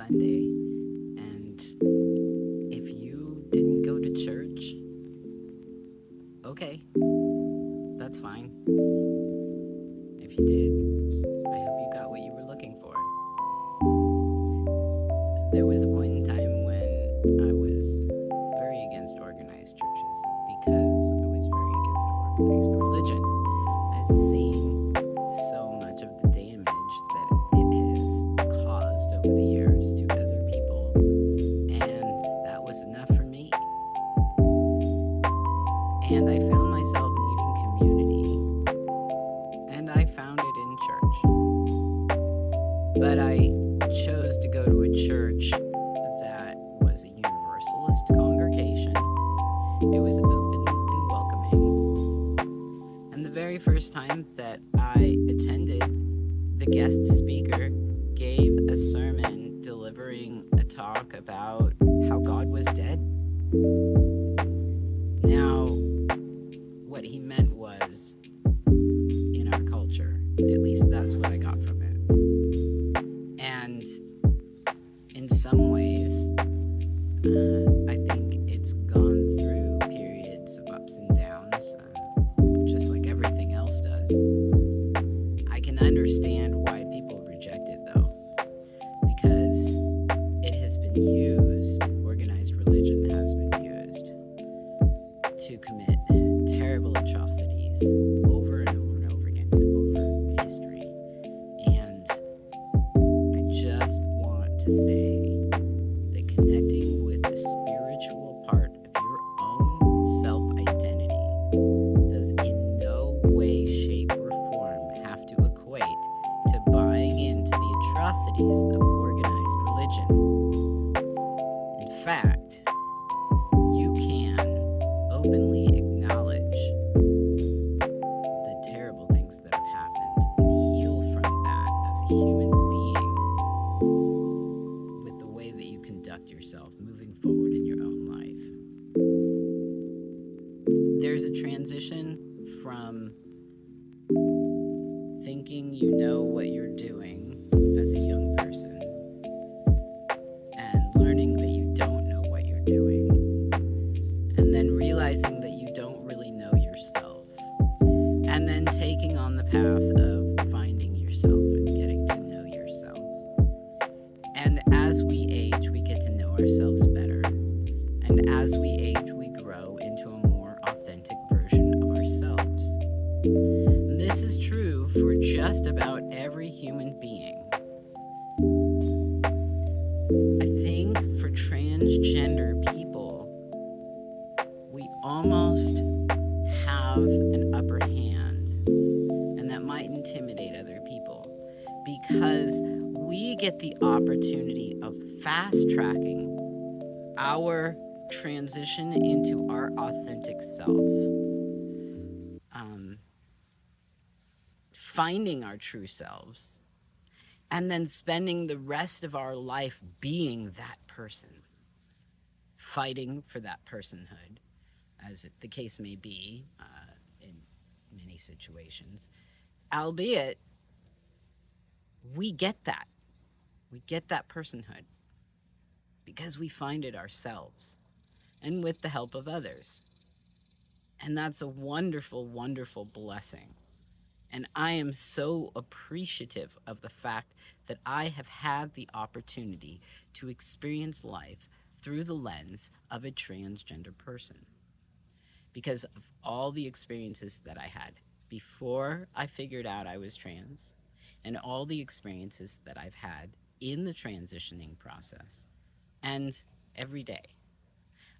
Sunday, and if you didn't go to church, okay, that's fine. If you did, I hope you got what you were looking for. There was a point in time when I was very against organized churches because I was very against organized religion. I'd seen so much of the damage that it has caused over the years to other people, and that was enough for me. And I found myself needing community, and I found it in church. But I chose to go to a church that was a universalist congregation. It was open and welcoming. And the very first time that I attended, the guest speaker gave a sermon delivering a talk about how God was dead. Now, what he meant was, in our culture, at least that's what I got from it. And in some ways, I think it's gone through periods of ups and downs, just like everything else does. I can understand why people reject it, though, because it has been used, organized religion has been used to commit terrible atrocities over and over and over again over history. And I just want to say that connecting with the spiritual part of your own self identity does in no way, shape, or form have to equate to buying into the atrocities of organized religion. In fact, you can openly acknowledge the terrible things that have happened and heal from that as a human being with the way that you conduct yourself moving forward in your own life. There's a transition from thinking you know what you're doing as a young person and learning that you don't know what you're doing, and then realizing that you don't really know yourself, and then taking on the path of finding yourself and getting to know yourself. And as we age, we get to know ourselves better. And as we age, we grow into a more authentic version of ourselves. This is true for just about every human being. I think for transgender people, we almost have an upper hand, and that might intimidate other people because we get the opportunity of fast tracking our transition into our authentic self, finding our true selves, and then spending the rest of our life being that person, fighting for that personhood, as the case may be in many situations. Albeit, we get that. We get that personhood because we find it ourselves and with the help of others. And that's a wonderful, wonderful blessing. And I am so appreciative of the fact that I have had the opportunity to experience life through the lens of a transgender person. Because of all the experiences that I had before I figured out I was trans, and all the experiences that I've had in the transitioning process, and every day,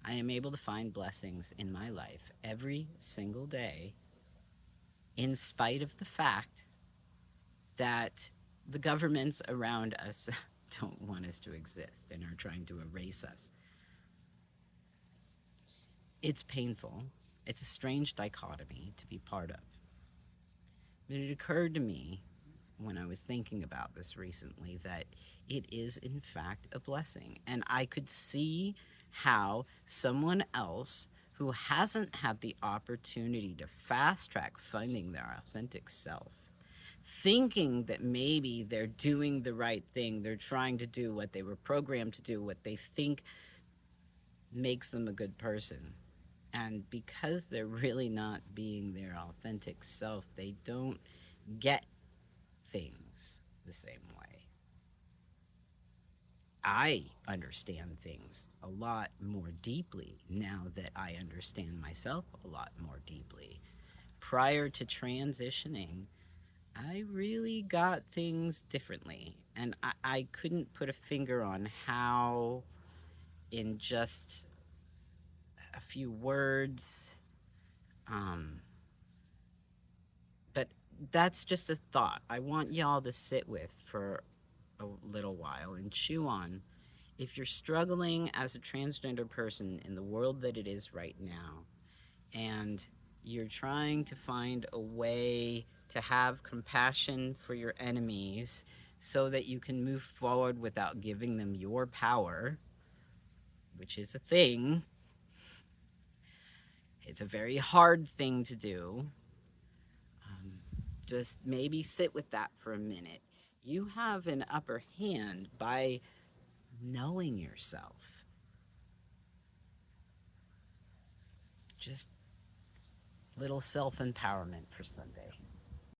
I am able to find blessings in my life every single day, in spite of the fact that the governments around us don't want us to exist and are trying to erase us. It's painful. It's a strange dichotomy to be part of. But it occurred to me when I was thinking about this recently that it is in fact a blessing. And I could see how someone else who hasn't had the opportunity to fast track finding their authentic self thinking that maybe they're doing the right thing. They're trying to do what they were programmed to do, what they think makes them a good person. And because they're really not being their authentic self, they don't get things the same way. I understand things a lot more deeply now that I understand myself a lot more deeply. Prior to transitioning, I really got things differently. And I couldn't put a finger on how, in just a few words, um, but that's just a thought I want y'all to sit with for a little while and chew on. If you're struggling as a transgender person in the world that it is right now, and you're trying to find a way to have compassion for your enemies so that you can move forward without giving them your power, which is a thing, it's a very hard thing to do. Um, just maybe sit with that for a minute. You have an upper hand by knowing yourself. Just little self empowerment for Sunday.